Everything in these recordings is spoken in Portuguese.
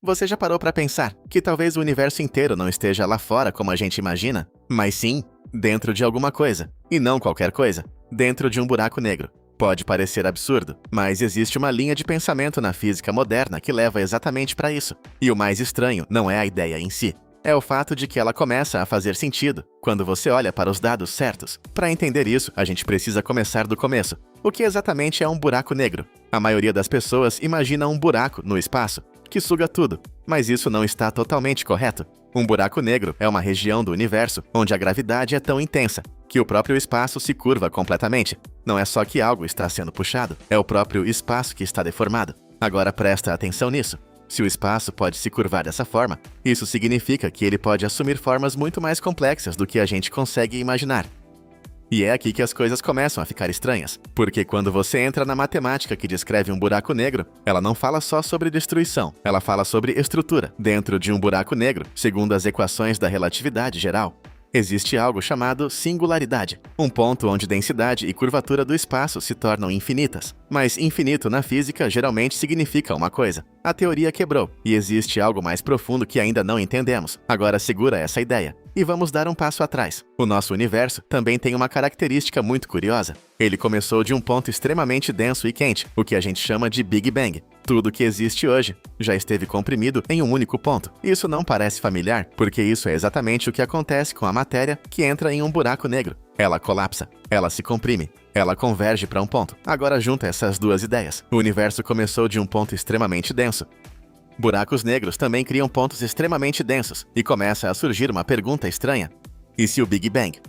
Você já parou para pensar que talvez o universo inteiro não esteja lá fora como a gente imagina, mas sim dentro de alguma coisa, e não qualquer coisa, dentro de um buraco negro? Pode parecer absurdo, mas existe uma linha de pensamento na física moderna que leva exatamente para isso. E o mais estranho não é a ideia em si, é o fato de que ela começa a fazer sentido quando você olha para os dados certos. Para entender isso, a gente precisa começar do começo. O que exatamente é um buraco negro? A maioria das pessoas imagina um buraco no espaço que suga tudo, mas isso não está totalmente correto. Um buraco negro é uma região do universo onde a gravidade é tão intensa que o próprio espaço se curva completamente. Não é só que algo está sendo puxado, é o próprio espaço que está deformado. Agora presta atenção nisso. Se o espaço pode se curvar dessa forma, isso significa que ele pode assumir formas muito mais complexas do que a gente consegue imaginar. E é aqui que as coisas começam a ficar estranhas, porque quando você entra na matemática que descreve um buraco negro, ela não fala só sobre destruição, ela fala sobre estrutura. Dentro de um buraco negro, segundo as equações da relatividade geral, existe algo chamado singularidade, um ponto onde densidade e curvatura do espaço se tornam infinitas. Mas infinito na física geralmente significa uma coisa. A teoria quebrou, e existe algo mais profundo que ainda não entendemos. Agora segura essa ideia, e vamos dar um passo atrás. O nosso universo também tem uma característica muito curiosa. Ele começou de um ponto extremamente denso e quente, o que a gente chama de Big Bang. Tudo que existe hoje já esteve comprimido em um único ponto. Isso não parece familiar, porque isso é exatamente o que acontece com a matéria que entra em um buraco negro. Ela colapsa, ela se comprime, ela converge para um ponto. Agora junta essas duas ideias. O universo começou de um ponto extremamente denso. Buracos negros também criam pontos extremamente densos, e começa a surgir uma pergunta estranha. E se o Big Bang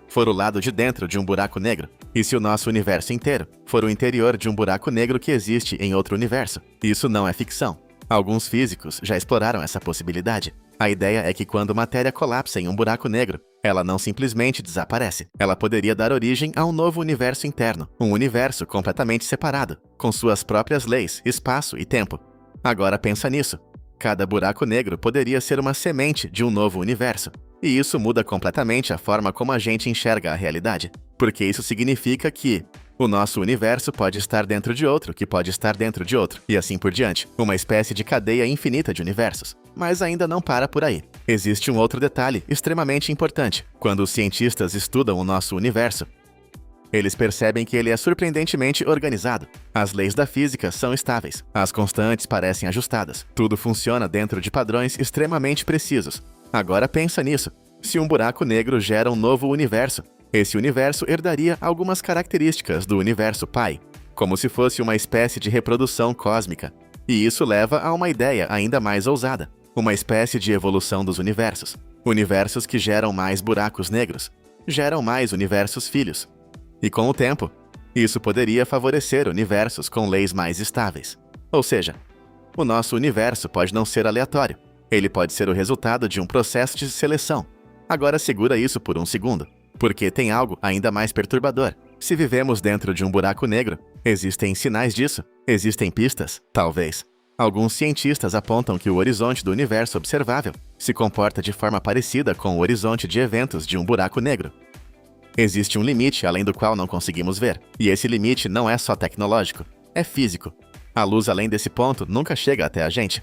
for o lado de dentro de um buraco negro? E se o nosso universo inteiro for o interior de um buraco negro que existe em outro universo? Isso não é ficção. Alguns físicos já exploraram essa possibilidade. A ideia é que quando matéria colapsa em um buraco negro, ela não simplesmente desaparece. Ela poderia dar origem a um novo universo interno, um universo completamente separado, com suas próprias leis, espaço e tempo. Agora pensa nisso. Cada buraco negro poderia ser uma semente de um novo universo. E isso muda completamente a forma como a gente enxerga a realidade. Porque isso significa que o nosso universo pode estar dentro de outro, que pode estar dentro de outro, e assim por diante. Uma espécie de cadeia infinita de universos. Mas ainda não para por aí. Existe um outro detalhe extremamente importante. Quando os cientistas estudam o nosso universo, eles percebem que ele é surpreendentemente organizado. As leis da física são estáveis, as constantes parecem ajustadas, tudo funciona dentro de padrões extremamente precisos. Agora pensa nisso. Se um buraco negro gera um novo universo, esse universo herdaria algumas características do universo pai, como se fosse uma espécie de reprodução cósmica. E isso leva a uma ideia ainda mais ousada, uma espécie de evolução dos universos. Universos que geram mais buracos negros, geram mais universos filhos. E com o tempo, isso poderia favorecer universos com leis mais estáveis. Ou seja, o nosso universo pode não ser aleatório. Ele pode ser o resultado de um processo de seleção. Agora segura isso por um segundo, porque tem algo ainda mais perturbador. Se vivemos dentro de um buraco negro, existem sinais disso? Existem pistas? Talvez. Alguns cientistas apontam que o horizonte do universo observável se comporta de forma parecida com o horizonte de eventos de um buraco negro. Existe um limite além do qual não conseguimos ver, e esse limite não é só tecnológico, é físico. A luz além desse ponto nunca chega até a gente.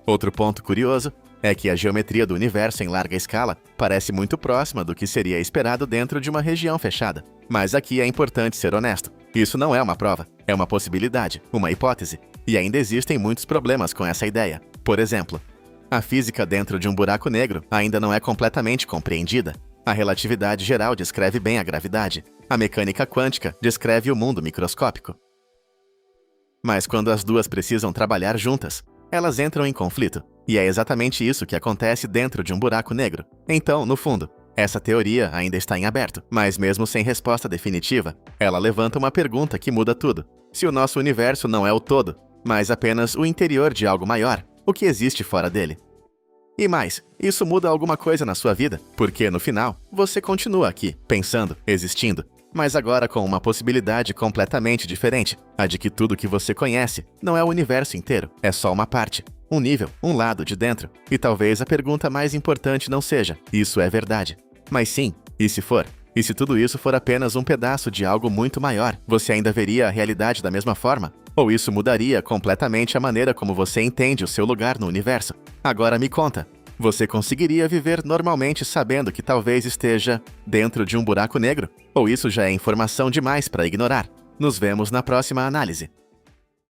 Outro ponto curioso é que a geometria do universo em larga escala parece muito próxima do que seria esperado dentro de uma região fechada. Mas aqui é importante ser honesto. Isso não é uma prova, é uma possibilidade, uma hipótese, e ainda existem muitos problemas com essa ideia. Por exemplo, a física dentro de um buraco negro ainda não é completamente compreendida. A relatividade geral descreve bem a gravidade. A mecânica quântica descreve o mundo microscópico. Mas quando as duas precisam trabalhar juntas, elas entram em conflito. E é exatamente isso que acontece dentro de um buraco negro. Então, no fundo, essa teoria ainda está em aberto, mas mesmo sem resposta definitiva, ela levanta uma pergunta que muda tudo. Se o nosso universo não é o todo, mas apenas o interior de algo maior, o que existe fora dele? E mais, isso muda alguma coisa na sua vida, porque no final, você continua aqui, pensando, existindo, mas agora com uma possibilidade completamente diferente, a de que tudo que você conhece não é o universo inteiro, é só uma parte, um nível, um lado de dentro. E talvez a pergunta mais importante não seja, isso é verdade? Mas sim, e se for? E se tudo isso for apenas um pedaço de algo muito maior, você ainda veria a realidade da mesma forma? Ou isso mudaria completamente a maneira como você entende o seu lugar no universo? Agora me conta, você conseguiria viver normalmente sabendo que talvez esteja dentro de um buraco negro? Ou isso já é informação demais para ignorar? Nos vemos na próxima análise.